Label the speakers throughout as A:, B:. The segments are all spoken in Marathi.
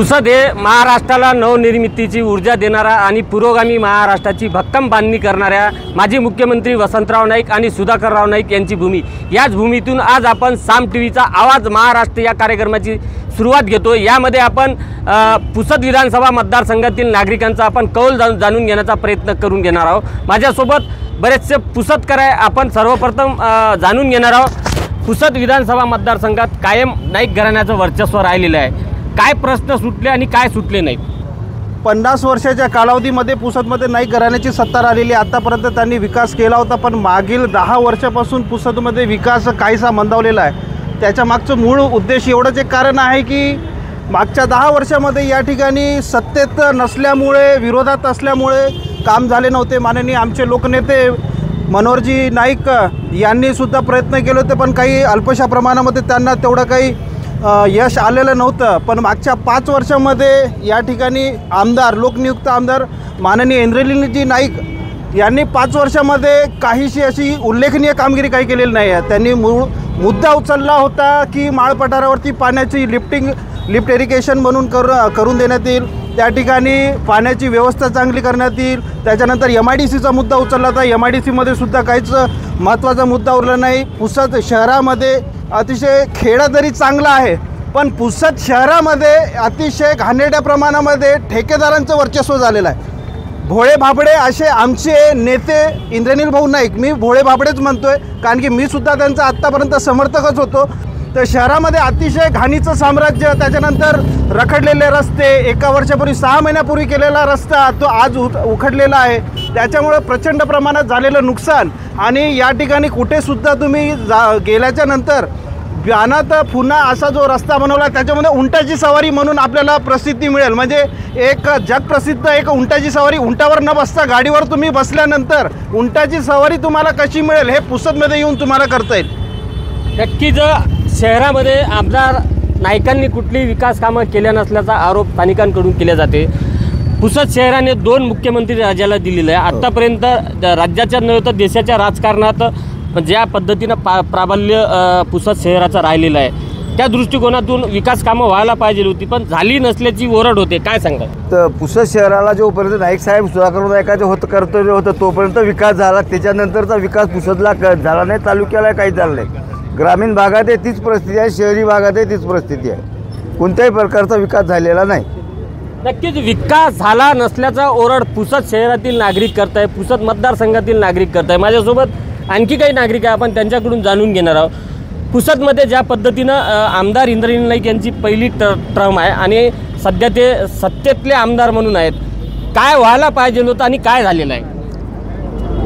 A: पुसद हे महाराष्ट्राला नवनिर्मितीची ऊर्जा देणारा आणि पुरोगामी महाराष्ट्राची भक्कम बांधणी करणाऱ्या माजी मुख्यमंत्री वसंतराव नाईक आणि सुधाकरराव नाईक यांची भूमी। याच भूमीतून आज आपण साम टीव्हीचा आवाज महाराष्ट्र या कार्यक्रमाची सुरुवात घेतो। यामध्ये आपण पुसद विधानसभा मतदारसंघातील नागरिकांचा आपण कौल जाणून घेण्याचा प्रयत्न करून घेणार आहोत। माझ्यासोबत बरेचसे पुसदकर आहे। आपण सर्वप्रथम जाणून घेणार आहोत पुसद विधानसभा मतदारसंघात कायम नाईक घराण्याचं वर्चस्व राहिलेलं आहे। काय प्रश्न सुटले आणि काय सुटले नाहीत?
B: 50 वर्षाच्या कालावधीमध्ये पुसदमध्ये नाईक घराण्याची सत्ता राहिलेली। आतापर्यंत त्यांनी विकास केला होता, पण मागील 10 वर्षापासून पुसदमध्ये विकास काहीसा मंदावलेला आहे। त्याच्या मागचं मूळ उद्देश एवढंच एक कारण आहे की मागच्या 10 वर्षामध्ये या ठिकाणी सत्तेत नसल्यामुळे, विरोधात असल्यामुळे काम झाले नव्हते। माननीय आमचे लोकनेते मनोहरजी नाईक यांनी सुद्धा प्रयत्न केले होते, पण काही अल्पशा प्रमाणामध्ये त्यांना तेवढं काही यश आलेलं नव्हतं। पण मागच्या 5 वर्षामध्ये या ठिकाणी आमदार, लोकनियुक्त आमदार माननीय इंद्रनीलजी नाईक यांनी 5 वर्षामध्ये काहीशी अशी उल्लेखनीय कामगिरी काही केलेली नाही आहे। त्यांनी मुद्दा उचलला होता की माळ पठारावरती पाण्याची लिफ्ट इरिगेशन म्हणून करून देण्यात येईल, त्या ठिकाणी पाण्याची व्यवस्था चांगली करण्यात येईल। त्याच्यानंतर MIDCचा मुद्दा उचलला होता। MIDCमध्ये सुद्धा काहीच महत्त्वाचा मुद्दा उरला नाही। पुसद शहरामध्ये अतिशय खेडा जरी चांगला आहे, पण पुसद शहरामध्ये अतिशय घाणेरड्या प्रमाणामध्ये ठेकेदारांचं वर्चस्व झालेलं आहे। भोळे भाबडे असे आमचे नेते इंद्रनील भाऊ नाईक, मी भोळे भाबडेच म्हणतोय कारण की मी सुद्धा त्यांचा आत्तापर्यंत समर्थकच होतो। तर शहरामध्ये अतिशय घाणीचं साम्राज्य, त्याच्यानंतर रखडलेले रस्ते, 1 वर्षापूर्वी 6 महिन्यापूर्वी केलेला रस्ता तो आज उखडलेला आहे। त्याच्यामुळे प्रचंड प्रमाणात झालेलं नुकसान। आणि या ठिकाणी कुठेसुद्धा तुम्ही गेल्याच्या नंतर ब्यानात पुन्हा असा जो रस्ता बनवला त्याच्यामध्ये उंटाची सवारी म्हणून आपल्याला प्रसिद्धी मिळेल। म्हणजे एक जगप्रसिद्ध एक उंटाची सवारी, उंटावर न बसता गाडीवर तुम्ही बसल्यानंतर उंटाची सवारी तुम्हाला कशी मिळेल हे पुसदमध्ये येऊन तुम्हाला करता येईल।
A: नक्कीच शहरामध्ये आमदार नाईकांनी कुठलीही विकास कामं केल्या नसल्याचा आरोप स्थानिकांकडून केला जाते। पुसद शहराने 2 मुख्यमंत्री राज्याला दिलेले आहे। आत्तापर्यंत राज्याच्या नव्हे तर देशाच्या राजकारणात ज्या पद्धतीनं प्राबल्य पुसद शहराचं राहिलेलं आहे, त्या दृष्टिकोनातून विकास कामं व्हायला पाहिजे होती, पण झाली नसल्याची ओरड होते। काय सांगा?
C: तर पुसद शहराला जोपर्यंत नाईक साहेब सुधाकर नाईकाचं कर्तव्य होतं तोपर्यंत विकास झाला। त्याच्यानंतरचा विकास पुसदला झाला नाही, तालुक्याला काही झालं नाही। ग्रामीण भागात आहे तीच परिस्थिती आहे, शहरी भागात आहे तीच परिस्थिती आहे। कोणत्याही प्रकारचा विकास झालेला नाही।
A: नक्कीच विकास झाला नसल्याचा ओरड पुसद शहरातील नागरिक करत आहे, पुसद मतदारसंघातील नागरिक करत आहे। माझ्यासोबत आणखी काही नागरिक आहे, आपण त्यांच्याकडून जाणून घेणार आहोत। पुसदमध्ये ज्या पद्धतीनं आमदार इंद्रनील नाईक यांची पहिली टर्म आहे आणि सध्या ते सत्तेतले आमदार म्हणून आहेत, काय व्हायला पाहिजे होतं आणि काय झालेलं आहे?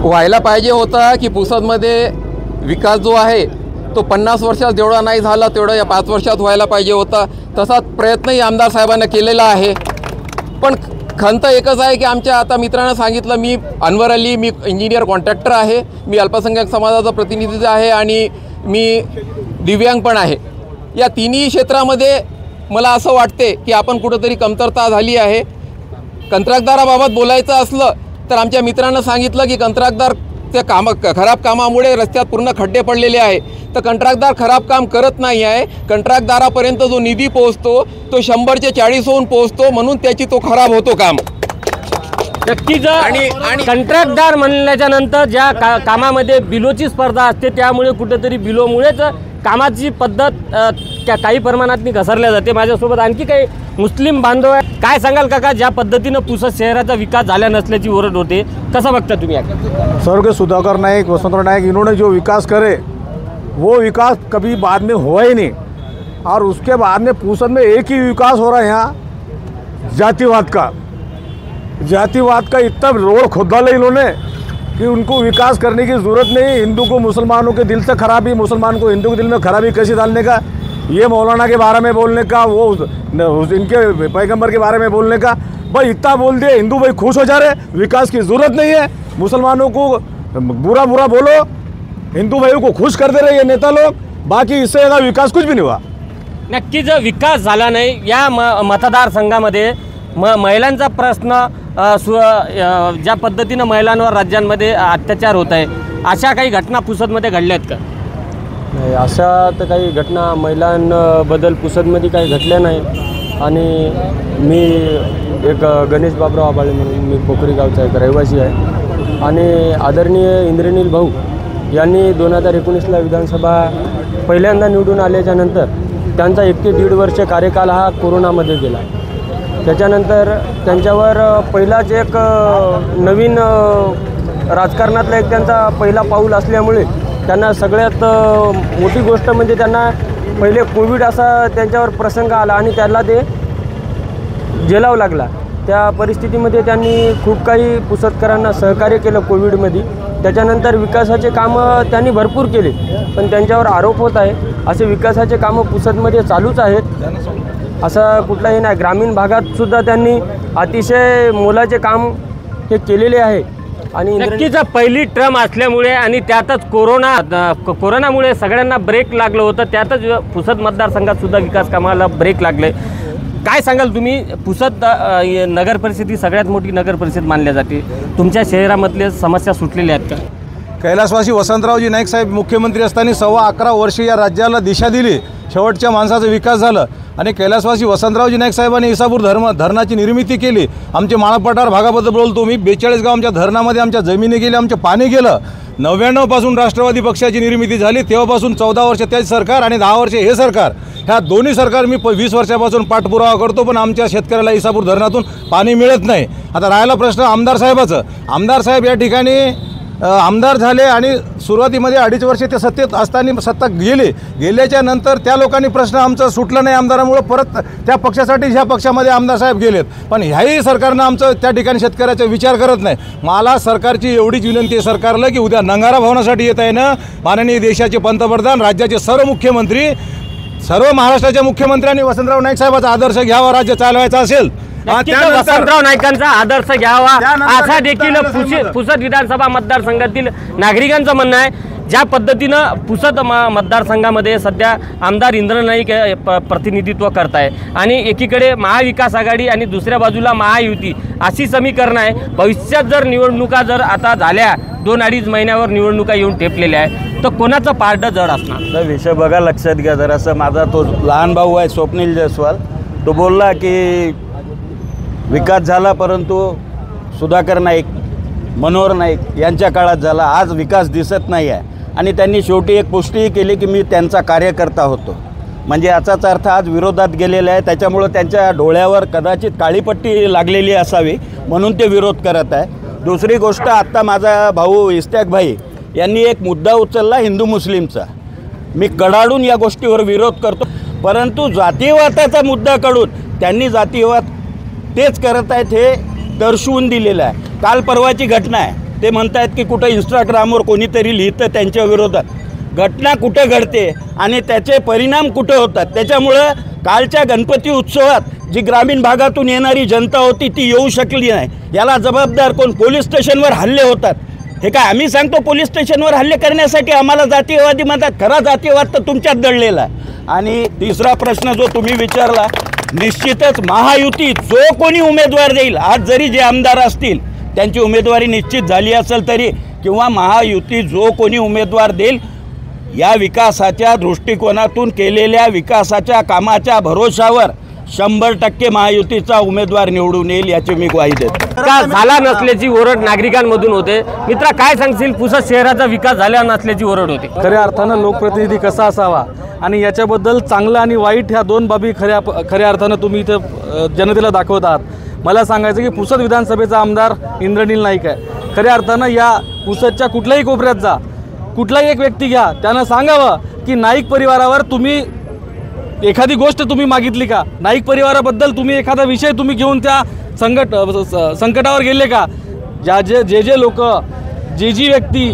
D: व्हायला पाहिजे होता की पुसदमध्ये विकास जो आहे तो 50 वर्षात जेवढा नाही झाला तेवढा या 5 वर्षात व्हायला पाहिजे होता। तसाच प्रयत्नही आमदार साहेबांना केलेला आहे। पण खंत एकच आहे की आमच्या आता मित्रांना सांगितलं, मी अनवर अली, मी इंजिनियर कॉन्ट्रॅक्टर आहे, मी अल्पसंख्याक समाजाचा प्रतिनिधी आहे आणि मी दिव्यांग पण आहे। या तिन्ही क्षेत्रामध्ये मला असं वाटते की आपण कुठंतरी कमतरता झाली आहे। कंत्राटदाराबाबत बोलायचं असलं तर आमच्या मित्रांना सांगितलं की कंत्राटदार त्या खराब कामामुळे रस्त्यात पूर्ण खड्डे पडलेले आहे। तर कंत्राटदार खराब काम करत नाही आहे, कंत्राटदारापर्यंत जो निधी पोहोचतो तो 100चे 40 होऊन पोहोचतो, म्हणून त्याची तो खराब होतो काम।
A: नक्कीच आणि कंत्राटदार म्हणल्याच्या नंतर ज्या कामामध्ये बिलोची स्पर्धा असते, त्यामुळे कुठेतरी बिलोमुळेच कामाची पद्धत काही प्रमाणात घसरल्या जाते। माझ्यासोबत आणखी काही मुस्लिम बांधव आहे। काय सांगाल काका, ज्या पद्धतीनं पुसद शहराचा विकास झाला नसल्याची ओरड होते, कसं बघता तुम्ही?
B: स्वर्गीय सुधाकर नाईक, वसंतराव नाईक, इन्होंने जो विकास करे वो विकास कभी बाद में हुआ ही नहीं। और उसके बाद में पुसद में एक ही विकास हो रहा है यहाँ, जातिवाद का इतना रोड खोद डाला इन्होंने कि उनको विकास करने की ज़रूरत नहीं। हिंदू को मुसलमानों के दिल से खराबी, मुसलमान को हिंदू के दिल में खराबी कैसे डालने का, ये मौलाना के बारे में बोलने का, वो इनके पैगंबर के बारे में बोलने का, भाई इतना बोल दिए हिंदू भाई खुश हो जा रहे, विकास की ज़रूरत नहीं है। मुसलमानों को बुरा बोलो, हिंदू भाइयों को खुश कर दे रहे ये नेता लोग, बाकी इससे ज़्यादा विकास कुछ भी नहीं हुआ।
A: नक्कीच विकास झाला नाही। या मतदारसंघामध्ये महिलांचा प्रश्न, ज्या पद्धतीनं महिलांवर राज्यांमध्ये अत्याचार होत आहे, अशा काही घटना पुसदमध्ये घडल्यात का?
E: नाही, अशा तर काही घटना महिलांबद्दल पुसदमध्ये काही घडल्या नाही। आणि मी एक गणेश बाबराव आबाळे म्हणून मी पोखरी गावचा एक रहिवासी आहे आणि आदरणीय इंद्रनील भाऊ यांनी 2019ला विधानसभा पहिल्यांदा निवडून आल्याच्यानंतर त्यांचा 1 ते 1.5 वर्ष कार्यकाल हा कोरोनामध्ये गेला. त्याच्यानंतर त्यांच्यावर पहिलाच एक नवीन राजकारणातला एक त्यांचा पहिला पाऊल असल्यामुळे त्यांना सगळ्यात मोठी गोष्ट म्हणजे त्यांना पहिले कोविड असा त्यांच्यावर प्रसंग आला आणि त्याला ते झेलावं लागला. त्या परिस्थितीमध्ये त्यांनी खूप काही पुसदकरांना सहकार्य केलं कोविडमध्ये. त्याच्यानंतर विकासाचे कामं त्यांनी भरपूर केले, पण त्यांच्यावर आरोप होत आहे असे विकासाचे कामं पुसदमध्ये चालूच आहेत, असं कुठलाही नाही. ग्रामीण भागातसुद्धा त्यांनी अतिशय मोलाचे काम हे केलेले आहे. आणि
A: नक्कीच पहिली टर्म असल्यामुळे आणि त्यातच कोरोनामुळे सगळ्यांना ब्रेक लागलं होतं. त्यातच पुसद मतदारसंघात सुद्धा विकास कामाला ब्रेक लागले. काय सांगाल तुम्ही? पुसद नगर परिषद ही सगळ्यात मोठी नगर परिषद मानल्या जाते. तुमच्या शहरामधल्या समस्या सुटलेल्या आहेत का?
B: कैलासवासी वसंतरावजी नाईक साहेब मुख्यमंत्री असताना 11.25 वर्ष या राज्याला दिशा दिली. शेवटच्या माणसाचा विकास झाला आणि कैलासवासी वसंतरावजी नाईक साहेबांनी इसापूर धरणाची निर्मिती केली. आमचे माळपठार भागाबद्दल बोलतो मी. 42 गाव आमच्या धरणामध्ये आमच्या जमिनी गेल्या, आमचे पाणी गेलं. 99 पासून राष्ट्रवादी पक्षाची निर्मिती झाली. तेव्हापासून 14 वर्ष त्याच सरकार आणि 10 वर्ष हे सरकार, ह्या दोन्ही सरकार मी 20 वर्षापासून पाठपुरावा करतो, पण आमच्या शेतकऱ्याला इसापूर धरणातून पाणी मिळत नाही. आता राहिला प्रश्न आमदार साहेबाचं. आमदार साहेब या ठिकाणी आमदार झाले आणि सुरुवातीमध्ये 2.5 वर्ष ते सत्तेत असताना सत्ता गेल्याच्या नंतर त्या लोकांनी प्रश्न आमचा सुटला नाही आमदारामुळं. परत त्या पक्षासाठी ह्या पक्षामध्ये आमदार साहेब गेलेत, पण ह्याही सरकारनं आमचं त्या ठिकाणी शेतकऱ्याचा विचार करत नाही. मला सरकारची एवढीच विनंती आहे सरकारला की उद्या नंगारा भवनासाठी येत आहे ना माननीय देशाचे पंतप्रधान, राज्याचे सर्व मुख्यमंत्री, सर्व महाराष्ट्राच्या मुख्यमंत्र्यांनी वसंतराव नाईक साहेबाचा आदर्श घ्यावा. राज्य चालवायचा असेल
A: वसंतराव नाईकांचा आदर्श घ्यावा असा देखील पुसद विधानसभा मतदारसंघातील नागरिकांचं म्हणणं आहे. ज्या पद्धतीनं पुसद मतदारसंघामध्ये सध्या आमदार इंद्र नाईक प्रतिनिधित्व करत आहे आणि एकीकडे महाविकास आघाडी आणि दुसऱ्या बाजूला महायुती अशी समीकरणं आहे. भविष्यात जर निवडणुका जर आता झाल्या 2-2.5 महिन्यावर निवडणुका येऊन ठेपलेल्या आहे तर कोणाचं पारडं जड असणार?
F: तर विषय बघा, लक्षात घ्या जरासं. माझा तो लहान भाऊ आहे स्वप्नील जयस्वाल, तो बोलला की विकास झाला परंतु सुधाकर नाईक, मनोहर नाईक यांच्या काळात झाला. आज विकास दिसत नाही आहे आणि त्यांनी शेवटी एक पुष्टीही केली की मी त्यांचा कार्यकर्ता होतो. म्हणजे याचाच अर्थ आज विरोधात गेलेला आहे. त्याच्यामुळं त्यांच्या डोळ्यावर कदाचित काळीपट्टी लागलेली असावी म्हणून ते विरोध करत आहे. दुसरी गोष्ट, आत्ता माझा भाऊ इस्त्याक भाई यांनी एक मुद्दा उचलला हिंदू मुस्लिमचा. मी कडाडून या गोष्टीवर विरोध करतो, परंतु जातीयवादाचा मुद्दा काढून त्यांनी जातीयवाद तेच करत आहेत हे दर्शवून दिलेलं आहे. काल परवाची घटना आहे. ते म्हणत आहेत की कुठं इंस्टाग्रामवर कोणीतरी लिहितं त्यांच्या विरोधात. घटना कुठं घडते आणि त्याचे परिणाम कुठं होतात. त्याच्यामुळं कालच्या गणपती उत्सवात जी ग्रामीण भागातून येणारी जनता होती ती येऊ शकली नाही. याला जबाबदार कोण? पोलीस स्टेशनवर हल्ले होतात. हे काय आम्ही सांगतो पोलीस स्टेशनवर हल्ले करण्यासाठी आम्हाला जातीयवादी म्हणतात? खरा जातीयवाद तर तुमच्यात दडलेला आहे. आणि तिसरा प्रश्न जो तुम्ही विचारला, निश्चितच महायुती जो कोणी उमेदवार देईल, आज जरी जे आमदार असतील त्यांची उमेदवारी निश्चित झाली असेल तरी, किंवा महायुती जो कोणी उमेदवार देईल या विकासाच्या दृष्टिकोनातून केलेल्या विकासाच्या कामाच्या भरोशावर 100% महायुतीचा उमेदवार निवडून येईल याची मी ग्वाही देतो.
A: का झाला नसल्याची ओरड नागरिकांमधून होते. मित्रा, काय सांगशील? पुसद शहराचा विकास झाला नसल्याची ओरड होते.
E: खऱ्या अर्थानं लोकप्रतिनिधी कसा असावा आणि याच्याबद्दल चांगलं आणि वाईट ह्या दोन बाबी खऱ्या अर्थानं तुम्ही इथं जनतेला दाखवत आहात. मला सांगायचं की पुसद विधानसभेचा आमदार इंद्रनील नाईक आहे. खऱ्या अर्थानं या पुसदच्या कुठल्याही कोपऱ्यात जा, कुठलाही एक व्यक्ती घ्या, त्यानं सांगावं की नाईक परिवारावर तुम्ही एखादी गोष्ट तुम्ही मागितली का? नाईक परिवाराबद्दल तुम्ही एखादा विषय तुम्ही घेऊन त्या संकटावर गेले का? जे लोक, जी व्यक्ती,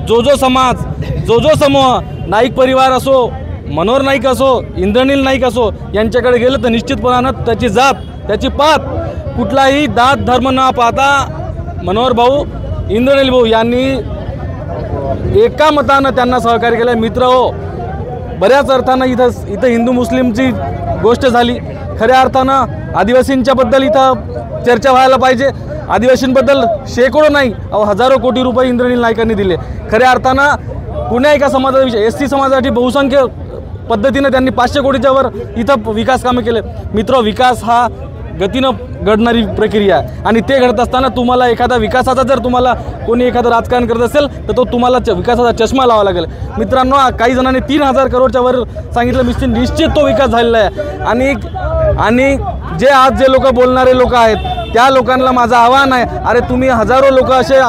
E: जो समाज, जो समूह, नाईक परिवार असो, मनोहर नाईक असो, इंद्रनील नाईक असो, यांच्याकडे गेलं तर निश्चितपणानं त्याची जात, त्याची पात, कुठलाही दात धर्म न पाहता मनोहर भाऊ, इंद्रनील भाऊ यांनी एका मतानं त्यांना सहकार्य केलं. मित्र हो, बऱ्याच अर्थानं इथं हिंदू मुस्लिमची गोष्ट झाली. खऱ्या अर्थानं आदिवासींच्या बद्दल इथं चर्चा व्हायला पाहिजे. आदिवासींबद्दल शेकडो नाही हजारो कोटी रुपये इंद्रनील नाईकांनी दिले. खऱ्या अर्थानं कुण्या एका समाजाविषयी, SC समाजासाठी बहुसंख्य पद्धतीनं त्यांनी 500 कोटीच्या वर इथं विकास कामं केले. मित्र, विकास हा गतीनं घडणारी प्रक्रिया आहे आणि ते घडत असताना तुम्हाला एखादा विकासाचा जर तुम्हाला कोणी एखादं राजकारण करत असेल तर तो तुम्हाला विकासाचा चष्मा लावा लागेल. मित्रांनो, काही जणांनी 3000 करोडच्या वर सांगितलं, निश्चित तो विकास झालेला आहे. आणि जे आज जे लोक बोलणारे लोक आहेत त्या लोकांना माझं आव्हान आहे, अरे तुम्ही हजारो लोक असे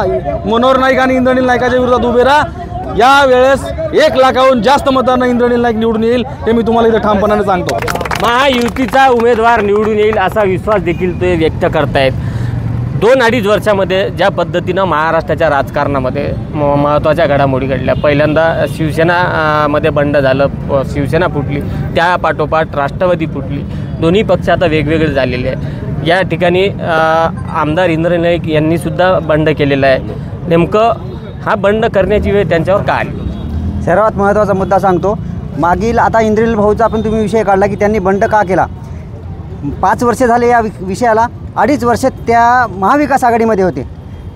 E: मनोहर नाईक आणि इंद्रनील नाईकाच्या विरोधात उभे राहा. या वेळेस 1 लाखाहून जास्त मतांना इंद्रनील नाईक निवडून येईल हे मी तुम्हाला इथं ठामपणाने सांगतो.
A: महायुतीचा उमेदवार निवडून येईल असा विश्वास देखील ते व्यक्त करतायत. 2-2.5 वर्षामध्ये ज्या पद्धतीनं महाराष्ट्राच्या राजकारणामध्ये महत्त्वाच्या घडामोडी घडल्या, पहिल्यांदा शिवसेना बंड झालं, शिवसेना फुटली, त्या पाठोपाठ राष्ट्रवादी फुटली, दोन्ही पक्ष आता वेगवेगळे झालेले आहे. या ठिकाणी आमदार इंद्रनील नाईक यांनीसुद्धा बंड केलेला आहे. नेमकं हा बंड करण्याची वेळ त्यांच्यावर का आली?
G: सर्वात महत्त्वाचा मुद्दा सांगतो. मागील आता इंद्रनील भाऊचा पण तुम्ही विषय काढला की त्यांनी बंड का केला. 5 वर्ष झाले या विषयाला. 2.5 वर्ष त्या महाविकास आघाडीमध्ये होते,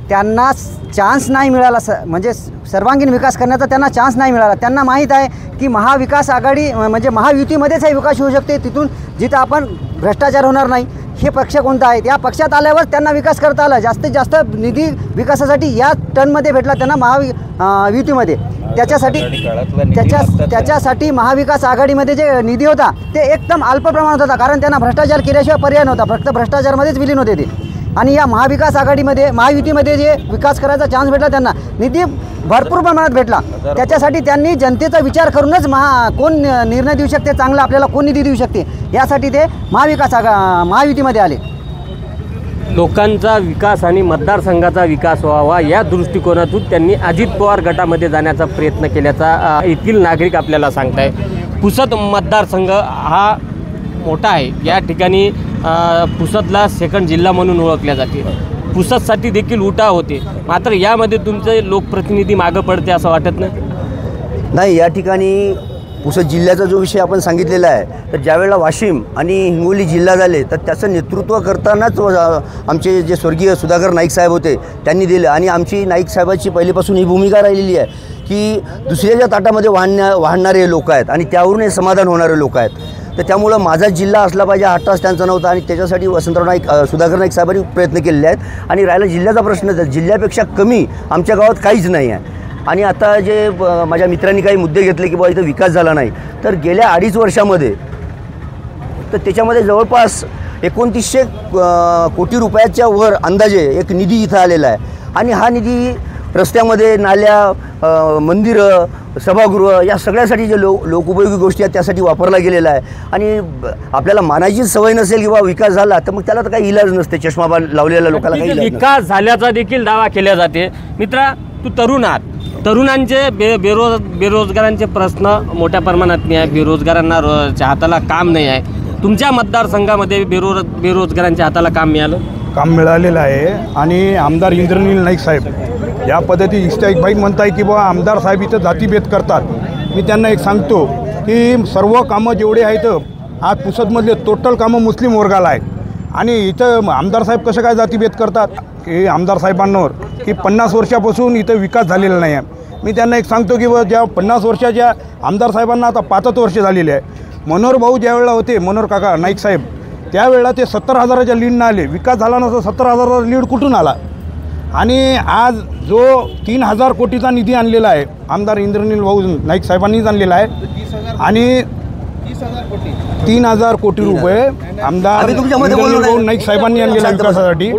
G: त्यांना चान्स नाही मिळाला. म्हणजे सर्वांगीण विकास करण्याचा त्यांना चान्स नाही मिळाला. त्यांना माहीत आहे की महाविकास आघाडी म्हणजे महायुतीमध्येच हे विकास होऊ शकते, तिथून जिथं आपण भ्रष्टाचार होणार नाही. हे पक्ष कोणता आहे, त्या पक्षात आल्यावर त्यांना विकास करता आला. जास्तीत जास्त निधी विकासासाठी या टर्ममध्ये भेटला त्यांना युतीमध्ये. त्याच्यासाठी महाविकास आघाडीमध्ये जे निधी होता ते एकदम अल्प प्रमाणात होता, कारण त्यांना भ्रष्टाचार केल्याशिवाय पर्याय नव्हता. फक्त भ्रष्टाचारमध्येच विलीन होते ते. आणि या महाविकास आघाडीमध्ये महायुतीमध्ये जे विकास करायचा चान्स भेटला त्यांना निधी भरपूर प्रमाणात भेटला. त्याच्यासाठी त्यांनी जनतेचा विचार करूनच कोण निर्णय देऊ शकते चांगला, आपल्याला कोण निधी देऊ शकते, यासाठी ते महायुतीमध्ये आले.
A: लोकांचा विकास आणि मतदारसंघाचा विकास व्हावा या दृष्टिकोनातून त्यांनी अजित पवार गटामध्ये जाण्याचा प्रयत्न केल्याचा येथील नागरिक आपल्याला सांगताय. पुसद मतदारसंघ हा मोठा आहे. या ठिकाणी पुसदला सेकंड जिल्हा म्हणून ओळखल्या जाते. पुसदसाठी देखील उठाव होते, मात्र यामध्ये तुमचे लोकप्रतिनिधी मागं पडते असं वाटत
C: नाही. या ठिकाणी पुसद जिल्ह्याचा जो विषय आपण सांगितलेला आहे, तर ज्यावेळेला वाशिम आणि हिंगोली जिल्हा झाले तर त्याचं नेतृत्व करतानाच आमचे जे स्वर्गीय सुधाकर नाईक साहेब होते त्यांनी दिलं. आणि आमची नाईक साहेबांची पहिलीपासून ही भूमिका राहिलेली आहे की दुसऱ्याच्या ताटामध्ये वाढणारे लोक आहेत आणि त्यावरून हे समाधान होणारे लोक आहेत. तर त्यामुळं माझा जिल्हा असला पाहिजे हा टास त्यांचा नव्हता आणि त्याच्यासाठी वसंतराव नाईक सुधाकर नाईक साहेबांनी प्रयत्न केलेले आहेत. आणि राहिला जिल्ह्याचा प्रश्न, तर जिल्ह्यापेक्षा कमी आमच्या गावात काहीच नाही आहे. आणि आता जे माझ्या मित्रांनी काही मुद्दे घेतले की बाबा इथं विकास झाला नाही, तर गेल्या 2.5 वर्षामध्ये तर त्याच्यामध्ये जवळपास 2900 कोटी रुपयाच्या वर अंदाजे एक निधी इथं आलेला आहे. आणि हा निधी रस्त्यामध्ये, नाल्या, मंदिरं, सभागृह या सगळ्यासाठी जे लोकोपयोगी गोष्टी आहेत त्यासाठी वापरला गेलेला आहे. आणि आपल्याला मानायचीच सवय नसेल किंवा विकास झाला तर मग त्याला तर काही इलाज नसते. चष्मा लावलेल्या लोकांना काही इलाज
A: विकास झाल्याचा देखील दावा केला जाते. मित्रा, तू तरुण आहात, तरुणांचे बेरोजगारांचे प्रश्न मोठ्या प्रमाणात नाही आहे. बेरोजगारांना हाताला काम नाही आहे. तुमच्या मतदारसंघामध्ये बेरोजगारांच्या हाताला काम मिळालं?
H: काम मिळालेलं आहे. आणि आमदार इंद्रनील नाईक साहेब या पद्धती इष्टाईक म्हणताय की बाबा आमदार साहेब इथं जातीभेद करतात. मी त्यांना एक सांगतो की सर्व कामं जेवढे आहेत आज पुसदमधले टोटल कामं मुस्लिम वर्गाला आहेत. आणि इथं आमदार साहेब कसं काय जातीभेद करतात की आमदार साहेबांवर की 50 वर्षापासून इथं विकास झालेला नाही आहे. मी त्यांना एक सांगतो की ज्या 50 वर्षाच्या आमदार साहेबांना आता 5 वर्ष झालेले आहे. मनोहर भाऊ ज्यावेळेला होते, मनोहर काका नाईक साहेब, त्यावेळेला ते 70,000च्या लीडनं आले. विकास झाला नसता 70,000चा लीड कुठून आला? आणि आज जो 3000 कोटीचा निधी आणलेला आहे आमदार इंद्रनील भाऊ नाईक साहेबांनीच आणलेला आहे. आणि 3000 कोटी रुपये आमदार इंद्रनील भाऊ नाईक साहेबांनी आणलेला विकासासाठी.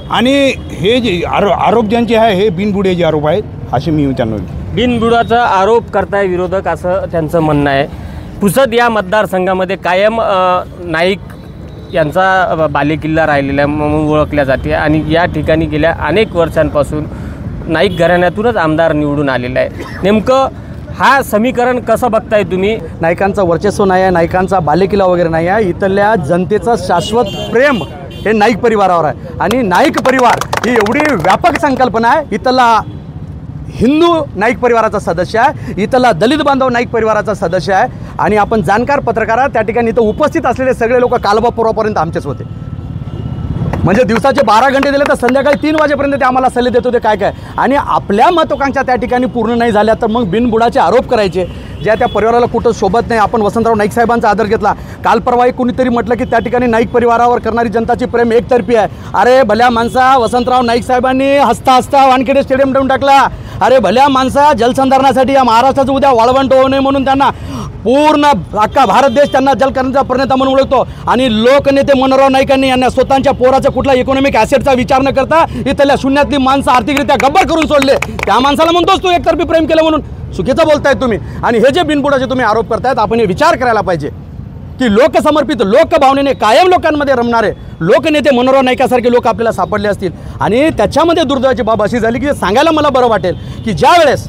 H: आणि हे जे आरोप ज्यांचे आहे हे बिनबुडेचे आरोप आहेत असे मी त्यांना
A: बिनबुडाचा आरोप करताय विरोधक असं त्यांचं म्हणणं आहे. पुसद या मतदारसंघामध्ये कायम नाईक यांचा बालेकिल्ला राहिलेला म्हणून ओळखल्या जाते. आणि या ठिकाणी गेल्या अनेक वर्षांपासून नाईक घराण्यातूनच आमदार निवडून आलेला आहे. नेमकं हा समीकरण कसं बघताय तुम्ही?
E: नाईकांचा वर्चस्व नाही आहे, नाईकांचा बालेकिल्ला वगैरे नाही आहे. इथल्या जनतेचं शाश्वत प्रेम हे नाईक परिवारावर आहे. आणि नाईक परिवार ही एवढी व्यापक संकल्पना आहे. इथला हिंदू नाईक परिवाराचा सदस्य आहे, इथला दलित बांधव नाईक परिवाराचा सदस्य आहे. आणि आपण जाणकार पत्रकार त्या ठिकाणी इथं उपस्थित असलेले सगळे लोक कालबापूर्वापर्यंत आमचेच होते. म्हणजे दिवसाचे 12 घंटे दिले तर संध्याकाळी 3 वाजेपर्यंत ते आम्हाला सल्ले देत होते काय काय. आणि आपल्या महत्त्वाकांक्षा त्या ठिकाणी पूर्ण नाही झाल्या तर मग बिनबुडाचे आरोप करायचे. ज्या त्या परिवाराला कुठं शोभत नाही. आपण वसंतराव नाईक साहेबांचा आदर घेतला. काल परवा एक कुणीतरी म्हटलं की त्या ठिकाणी नाईक परिवारावर करणारी जनताची प्रेम एकतर्फी आहे. अरे भल्या माणसा, वसंतराव नाईक साहेबांनी हसता हसता वानखेडे स्टेडियम देऊन टाकला. अरे भल्या माणसा, जलसंधारणासाठी या महाराष्ट्राचं उद्या वाळवंट होऊ नये म्हणून त्यांना पूर्ण अख्खा भारत देश त्यांना जलकरणाचा प्रणेता म्हणून ओळखतो. आणि लोकनेते मनोहरराव नाईकांनी यांना स्वतःच्या पोराचा कुठला इकॉनॉमिक ॲसेटचा विचार न करता इथल्या शून्यातली माणसं आर्थिकरित्या गब्बर करून सोडले. त्या माणसाला म्हणतोस तू एकतर्फी प्रेम केलं म्हणून. चुकीचं बोलतायत तुम्ही. आणि हे जे बिनबुडाचे तुम्ही आरोप करतायत, आपण हे विचार करायला पाहिजे की लोकसमर्पित, लोकभावनेने कायम लोकांमध्ये रमणारे लोकनेते मनोहरराव नाईकासारखे लोक आपल्याला सापडले असतील. आणि त्याच्यामध्ये दुर्दैवाची बाब अशी झाली की सांगायला मला बरं वाटेल की ज्या वेळेस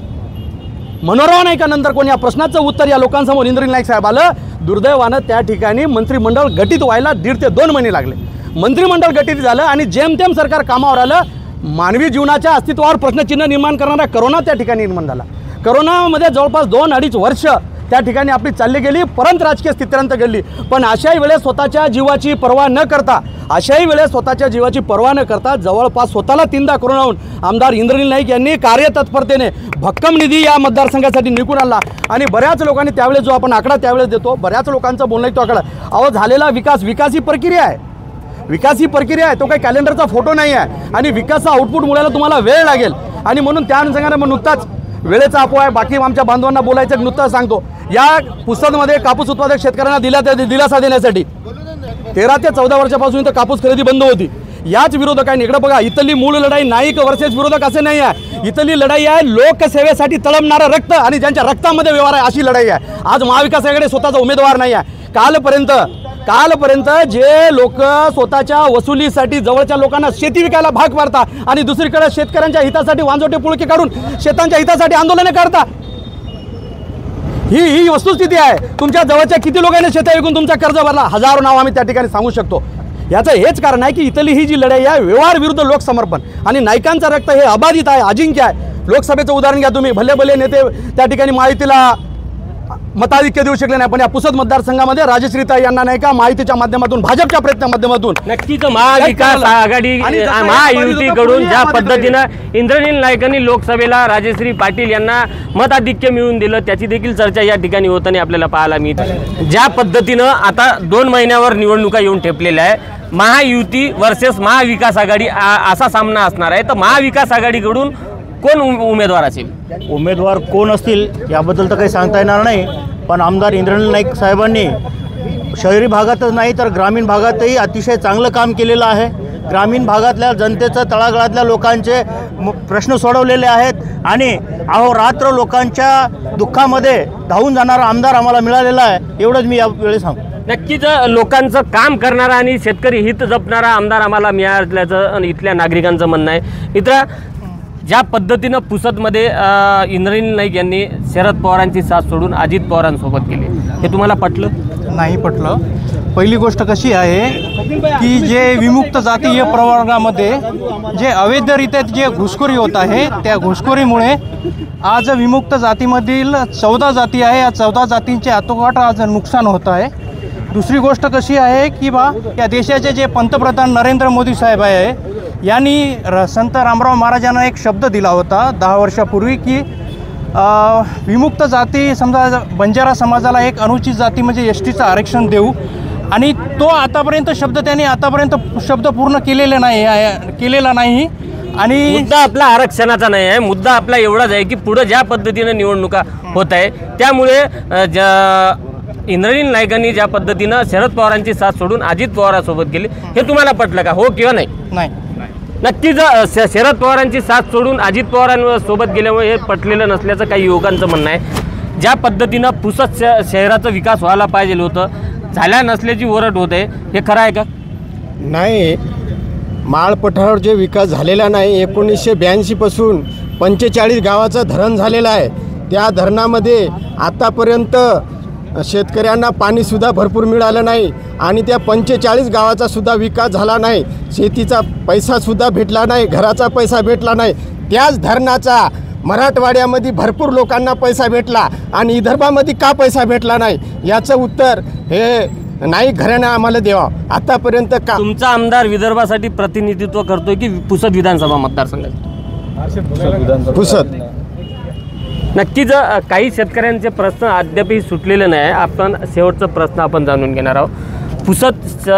E: मनोहरराव नाईकानंतर कोणी या प्रश्नाचं उत्तर या लोकांसमोर इंद्रनील नाईक साहेब आलं, दुर्दैवानं त्या ठिकाणी मंत्रिमंडळ गटित व्हायला 1.5 ते 2 महिने लागले. मंत्रिमंडळ गटित झालं आणि जेमतेम सरकार कामावर आलं. मानवी जीवनाच्या अस्तित्वावर प्रश्नचिन्ह निर्माण करणारा करोना त्या ठिकाणी निर्माण झाला. करोनामध्ये जवळपास 2-2.5 वर्ष त्या ठिकाणी आपली चालली गेली, परंतु राजकीय स्थित्यंत घडली. पण अशाही वेळेस स्वतःच्या जीवाची पर्वा न करता जवळपास स्वतःला 3दा कोरोना होऊन आमदार इंद्रनील नाईक यांनी कार्यतत्परतेने भक्कम निधी या मतदारसंघासाठी निघून आणला. आणि बऱ्याच लोकांनी त्यावेळेस जो आपण आकडा त्यावेळेस देतो, बऱ्याच लोकांचं बोलणं तो आकडा, अहो झालेला विकास ही प्रक्रिया आहे. तो काही कॅलेंडरचा फोटो नाही आहे. आणि विकासाचा आउटपुट मिळायला तुम्हाला वेळ लागेल. आणि म्हणून त्या अनुषंगाने मग नुकताच वेळेचा अपोह आहे, बाकी आमच्या बांधवांना बोलायचं नुकताच सांगतो. या पुसदमध्ये कापूस उत्पादक शेतकऱ्यांना दिलासा देण्यासाठी 13 ते 14 वर्षापासून इथं कापूस खरेदी बंद होती. याच विरोधकांनी इकडे बघा, इथली मूळ लढाई नाईक वर्सेस विरोधक असे नाही आहे. इथली लढाई आहे लोकसेवेसाठी तळमणारं रक्त आणि ज्यांच्या रक्तामध्ये व्यवहार आहे अशी लढाई आहे. आज महाविकास आघाडी स्वतःचा उमेदवार नाही आहे. कालपर्यंत जे लोक स्वतःच्या वसुलीसाठी जवळच्या लोकांना शेती विकायला भाग पाडतात आणि दुसरीकडे शेतकऱ्यांच्या हितासाठी वांजोटे पुळके काढून शेतांच्या हितासाठी आंदोलने करतात, ही वस्तुस्थिती आहे. तुमच्या जवळच्या किती लोकांनी शेता विकून तुमचा कर्ज भरला, हजारो नाव आम्ही त्या ठिकाणी सांगू शकतो. याचं हेच कारण आहे की इथली ही जी लढाई आहे व्यवहार विरुद्ध लोकसमर्पण. आणि नाईकांचं रक्त हे अबाधित आहे, अजिंक्य आहे. लोकसभेचं उदाहरण घ्या तुम्ही, भले नेते त्या ठिकाणी माहितीला मताधिक्य देऊ शकले नाही, पण या पुसद मतदारसंघामध्ये राजश्रीताई यांना नाही का माहितीच्या माध्यमातून, भाजपच्या प्रयत्न माध्यमातून
A: नक्कीच महाविकास आघाडी महायुतीकडून ज्या पद्धतीनं इंद्रनील नाईकांनी लोकसभेला राजश्री पाटील यांना मताधिक्य मिळवून दिलं, त्याची देखील चर्चा या ठिकाणी होताना आपल्याला पाहायला मिळते. ज्या पद्धतीनं आता 2 महिन्यावर निवडणुका येऊन ठेपलेल्या आहे, महायुती वर्सेस महाविकास आघाडी असा सामना असणार आहे. तर महाविकास आघाडीकडून कोण उमेदवार असेल?
I: उमेदवार कोण असतील याबद्दल तर काही सांगता येणार नाही, पण आमदार इंद्रनील नाईक साहेबांनी शहरी भागातच नाही तर ग्रामीण भागातही अतिशय चांगलं काम केलेलं आहे. ग्रामीण भागातल्या जनतेचं, तळागाळातल्या लोकांचे प्रश्न सोडवलेले आहेत आणि अहोरात्र लोकांच्या दुःखामध्ये धावून जाणारा आमदार आम्हाला मिळालेला आहे. एवढंच मी यावेळी सांगतो.
A: नक्कीच लोकांचं काम करणारा आणि शेतकरी हित जपणारा आमदार आम्हाला मिळाल्याचं इथल्या नागरिकांचं म्हणणं आहे. मित्र, ज्या पद्धतीनं पुसदमध्ये इंद्रनील नाईक यांनी शरद पवारांची साथ सोडून अजित पवारांसोबत गेले, हे तुम्हाला पटलं?
J: नाही पटलं. पहिली गोष्ट कशी आहे की जे विमुक्त जातीय प्रवर्गामध्ये जे अवैधरित्या जे घुसखोरी होत आहे, त्या घुसखोरीमुळे आज विमुक्त जातीमधील 14 जाती आहे, या 14 जातींचे आतोकाट आज नुकसान होत आहे. दुसरी गोष्ट कशी आहे की या देशाचे जे पंतप्रधान नरेंद्र मोदी साहेब आहे, यांनी संत रामराव महाराजांना एक शब्द दिला होता 10 वर्षापूर्वी की विमुक्त जाती, समजा बंजारा समाजाला एक अनुचित जाती म्हणजे STचं आरक्षण देऊ. आणि तो त्यांनी शब्द पूर्ण केलेला नाही. आणि
A: मुद्दा आपला आरक्षणाचा नाही आहे, मुद्दा आपला एवढाच आहे की पुढे ज्या पद्धतीने निवडणुका होत आहे त्यामुळे इंद्रनील नाईकांनी ज्या पद्धतीनं शरद पवारांची साथ सोडून अजित पवारांसोबत गेले, हे तुम्हाला पटलं का? हो किंवा नाही?
J: नाही.
A: नक्कीच शरद पवारांची साथ सोडून अजित पवारांसोबत गेल्यामुळे हे पटलेलं नसल्याचं काही युवकांचं म्हणणं आहे. ज्या पद्धतीनं पुसद शहराचा विकास व्हायला पाहिजे होतं, झाल्या नसल्याची ओरड होत आहे, हे खरं आहे का?
K: नाही. माळपठारावर जे विकास झालेला नाही, 1982 पासून 45 गावाचं धरण झालेलं आहे. त्या धरणामध्ये आतापर्यंत शेतकऱ्यांना पाणीसुद्धा भरपूर मिळालं नाही आणि त्या 45 गावाचा सुद्धा विकास झाला नाही. शेतीचा पैसासुद्धा भेटला नाही, घराचा पैसा भेटला नाही. त्याच धरणाचा मराठवाड्यामध्ये भरपूर लोकांना पैसा भेटला आणि विदर्भामध्ये का पैसा भेटला नाही, याचं उत्तर हे नाईक घराणं आम्हाला द्यावं. आतापर्यंत का?
A: तुमचा आमदार विदर्भासाठी प्रतिनिधित्व करतोय की पुसद विधानसभा मतदारसंघात?
K: पुसद.
A: नक्कीच काही शेतकऱ्यांचे प्रश्न अद्यापही सुटलेले नाही. आपण शेवटचा प्रश्न आपण जाणून घेणार आहोत. पुसद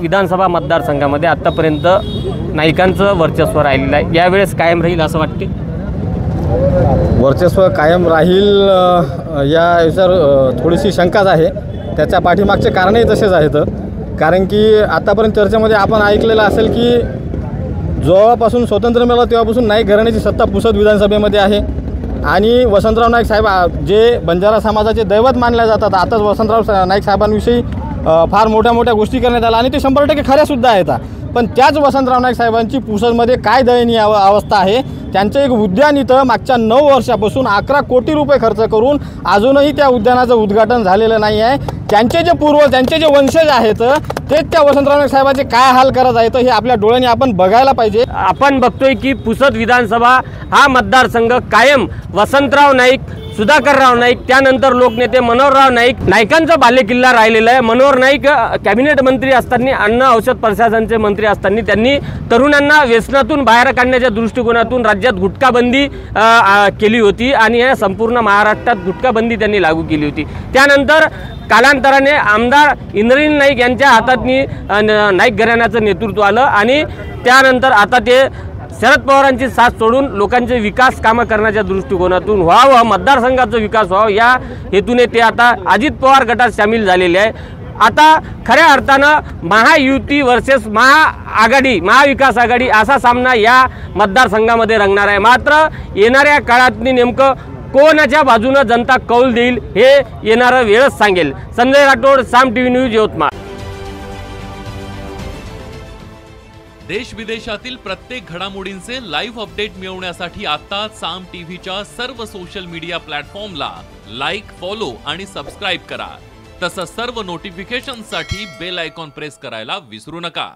A: विधानसभा मतदारसंघामध्ये आत्तापर्यंत नाईकांचं वर्चस्व राहिलेलं आहे, यावेळेस कायम राहील असं वाटते?
E: वर्चस्व कायम राहील या याच्यावर थोडीशी शंकाच आहे. त्याच्या पाठीमागचे कारणही तसेच आहेत. कारण की आतापर्यंत चर्चेमध्ये आपण ऐकलेलं असेल की जेव्हापासून स्वातंत्र्य मिळालं तेव्हापासून नाईक घराण्याची सत्ता पुसद विधानसभेमध्ये आहे. आणि वसंतराव नाईक साहेब जे बंजारा समाजाचे दैवत मानले जातात, आताच वसंतराव नाईक साहेबांविषयी फार मोठ्या मोठ्या गोष्टी करण्यात आल्या आणि ते 100% खऱ्यासुद्धा आहेत. पण त्याच वसंतराव नाईक साहेबांची पुसदमध्ये काय दयनीय अवस्था आहे. त्यांचं एक उद्यान इथं मागच्या 9 वर्षापासून 11 कोटी रुपये खर्च करून अजूनही त्या उद्यानाचं उद्घाटन झालेलं नाही आहे. त्यांचे जे पूर्वज, त्यांचे जे वंशज आहेत तेच त्या वसंतराव नाईक साहेबांचे काय हाल करत आहेत हे आपल्या डोळ्यांनी आपण बघायला पाहिजे.
A: आपण बघतोय की पुसद विधानसभा हा मतदारसंघ कायम वसंतराव नाईक, सुधाकरराव नाईक, त्यानंतर लोकनेते मनोहरराव नाईक, नाईकांचा बालेकिल्ला राहिलेला आहे. मनोहर नाईक कॅबिनेट मंत्री असताना, अन्न औषध प्रशासनाचे मंत्री असताना त्यांनी तरुणांना व्यसनातून बाहेर काढण्याच्या दृष्टिकोनातून राज्यात गुटखाबंदी केली होती आणि या संपूर्ण महाराष्ट्रात गुटखाबंदी त्यांनी लागू केली होती. त्यानंतर कालांतराने आमदार इंद्रनील नाईक यांच्या हातातनी नाईक घराण्याचं नेतृत्व आलं आणि त्यानंतर आता ते शरद पवारांची साथ सोडून लोकांचे विकास कामं करण्याच्या दृष्टिकोनातून व्हावं, मतदारसंघाचा विकास व्हावा या हेतूने ते आता अजित पवार गटात सामील झालेले आहे. आता खऱ्या अर्थानं महायुती वर्सेस महाआघाडी, महाविकास आघाडी असा सामना या मतदारसंघामध्ये रंगणार आहे. मात्र येणाऱ्या काळात नेमकं कोणाच्या बाजूनं जनता कौल देईल हे येणारं वेळच सांगेल. संजय राठोड, साम टीव्ही न्यूज, यवतमाळ.
L: देश विदेशातील प्रत्येक घडामोडींचे लाईव्ह अपडेट मिळवण्यासाठी आता साम टीव्हीच्या सर्व सोशल मीडिया प्लॅटफॉर्मला लाईक, फॉलो आणि सबस्क्राईब करा. तसंच सर्व नोटिफिकेशनसाठी बेल आयकॉन प्रेस करायला विसरू नका.